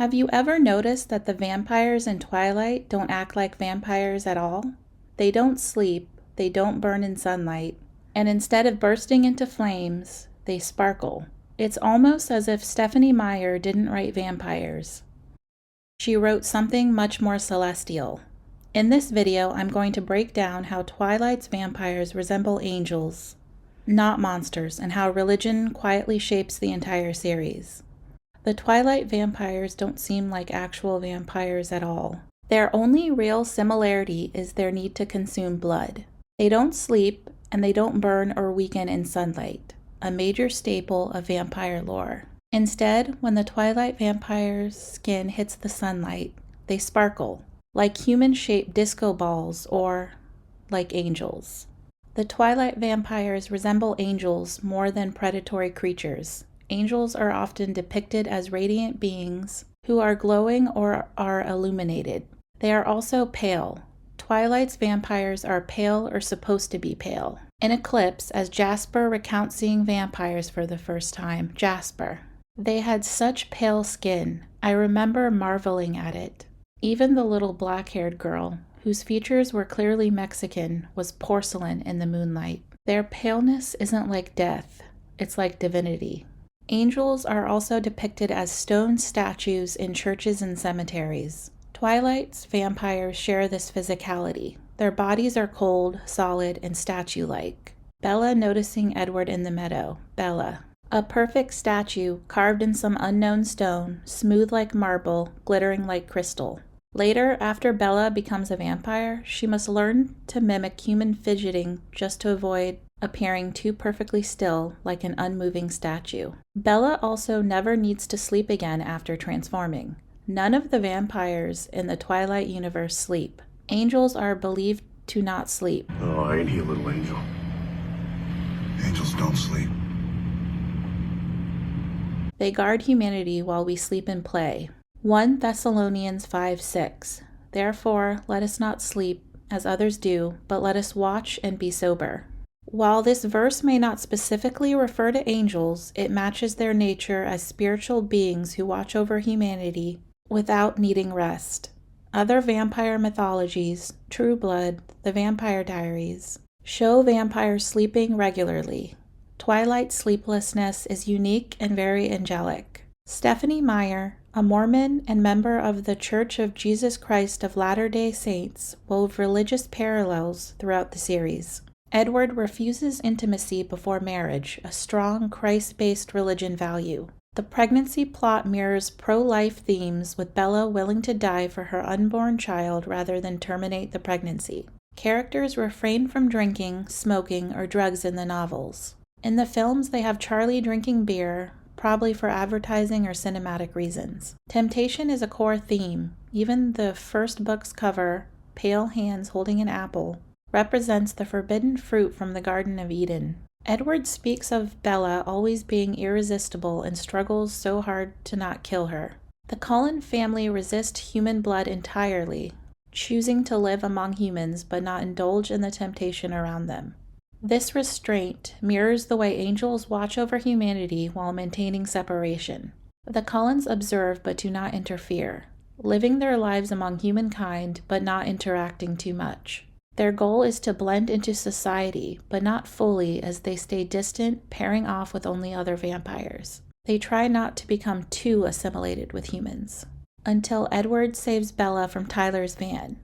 Have you ever noticed that the vampires in Twilight don't act like vampires at all? They don't sleep, they don't burn in sunlight, and instead of bursting into flames, they sparkle. It's almost as if Stephenie Meyer didn't write vampires. She wrote something much more celestial. In this video, I'm going to break down how Twilight's vampires resemble angels, not monsters, and how religion quietly shapes the entire series. The Twilight vampires don't seem like actual vampires at all. Their only real similarity is their need to consume blood. They don't sleep, and they don't burn or weaken in sunlight, a major staple of vampire lore. Instead, when the Twilight vampire's skin hits the sunlight, they sparkle, like human-shaped disco balls or like angels. The Twilight vampires resemble angels more than predatory creatures. Angels are often depicted as radiant beings who are glowing or are illuminated. They are also pale. Twilight's vampires are pale or supposed to be pale. In Eclipse, as Jasper recounts seeing vampires for the first time, Jasper, they had such pale skin. I remember marveling at it. Even the little black-haired girl, whose features were clearly Mexican, was porcelain in the moonlight. Their paleness isn't like death, it's like divinity. Angels are also depicted as stone statues in churches and cemeteries. Twilight's vampires share this physicality. Their bodies are cold, solid, and statue-like. Bella noticing Edward in the meadow. Bella, a perfect statue carved in some unknown stone, smooth like marble, glittering like crystal. Later, after Bella becomes a vampire, she must learn to mimic human fidgeting just to avoid appearing too perfectly still like an unmoving statue. Bella also never needs to sleep again after transforming. None of the vampires in the Twilight universe sleep. Angels are believed to not sleep. Oh, ain't he a little angel? Angels don't sleep. They guard humanity while we sleep and play. 1 Thessalonians 5:6. Therefore, let us not sleep, as others do, but let us watch and be sober. While this verse may not specifically refer to angels, it matches their nature as spiritual beings who watch over humanity without needing rest. Other vampire mythologies, True Blood, The Vampire Diaries, show vampires sleeping regularly. Twilight's sleeplessness is unique and very angelic. Stephenie Meyer, a Mormon and member of the Church of Jesus Christ of Latter-day Saints, wove religious parallels throughout the series. Edward refuses intimacy before marriage, a strong Christ-based religion value. The pregnancy plot mirrors pro-life themes, with Bella willing to die for her unborn child rather than terminate the pregnancy. Characters refrain from drinking, smoking, or drugs in the novels. In the films, they have Charlie drinking beer, probably for advertising or cinematic reasons. Temptation is a core theme. Even the first book's cover, pale hands holding an apple, represents the forbidden fruit from the Garden of Eden. Edward speaks of Bella always being irresistible and struggles so hard to not kill her. The Cullen family resist human blood entirely, choosing to live among humans but not indulge in the temptation around them. This restraint mirrors the way angels watch over humanity while maintaining separation. The Cullens observe but do not interfere, living their lives among humankind but not interacting too much. Their goal is to blend into society, but not fully, as they stay distant, pairing off with only other vampires. They try not to become too assimilated with humans. Until Edward saves Bella from Tyler's van.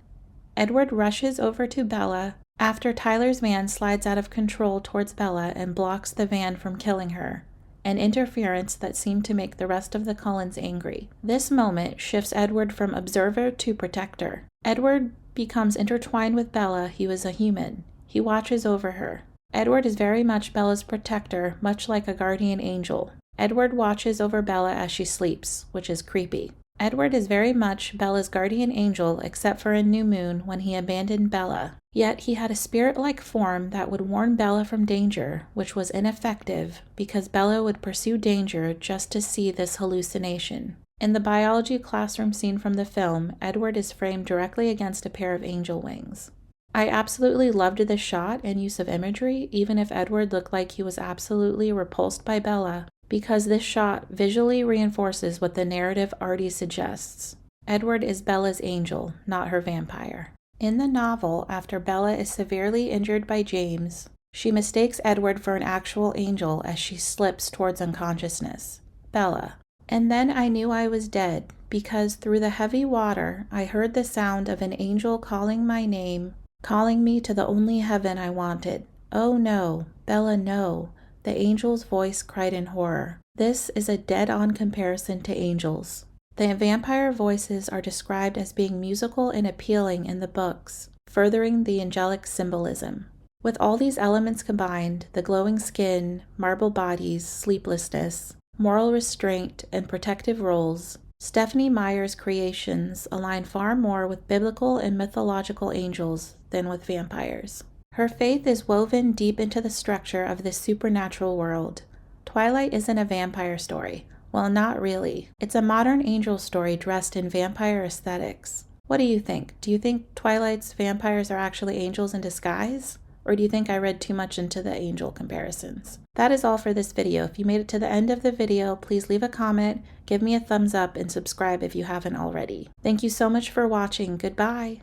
Edward rushes over to Bella after Tyler's van slides out of control towards Bella and blocks the van from killing her, an interference that seemed to make the rest of the Cullens angry. This moment shifts Edward from observer to protector. Edward becomes intertwined with Bella. He was a human. He watches over her. Edward is very much Bella's protector, much like a guardian angel. Edward watches over Bella as she sleeps, which is creepy. Edward is very much Bella's guardian angel, except for in New Moon when he abandoned Bella. Yet he had a spirit-like form that would warn Bella from danger, which was ineffective because Bella would pursue danger just to see this hallucination. In the biology classroom scene from the film, Edward is framed directly against a pair of angel wings. I absolutely loved the shot and use of imagery, even if Edward looked like he was absolutely repulsed by Bella. because this shot visually reinforces what the narrative already suggests. Edward is Bella's angel, not her vampire. In the novel, after Bella is severely injured by James, she mistakes Edward for an actual angel as she slips towards unconsciousness. Bella: "And then I knew I was dead, because through the heavy water I heard the sound of an angel calling my name, calling me to the only heaven I wanted. Oh no, Bella, no," the angel's voice cried in horror. This is a dead-on comparison to angels. The vampire voices are described as being musical and appealing in the books, furthering the angelic symbolism. With all these elements combined, the glowing skin, marble bodies, sleeplessness, moral restraint, and protective roles, Stephenie Meyer's creations align far more with biblical and mythological angels than with vampires. Her faith is woven deep into the structure of this supernatural world. Twilight isn't a vampire story. Well, not really. It's a modern angel story dressed in vampire aesthetics. What do you think? Do you think Twilight's vampires are actually angels in disguise? Or do you think I read too much into the angel comparisons? That is all for this video. If you made it to the end of the video, please leave a comment, give me a thumbs up, and subscribe if you haven't already. Thank you so much for watching. Goodbye.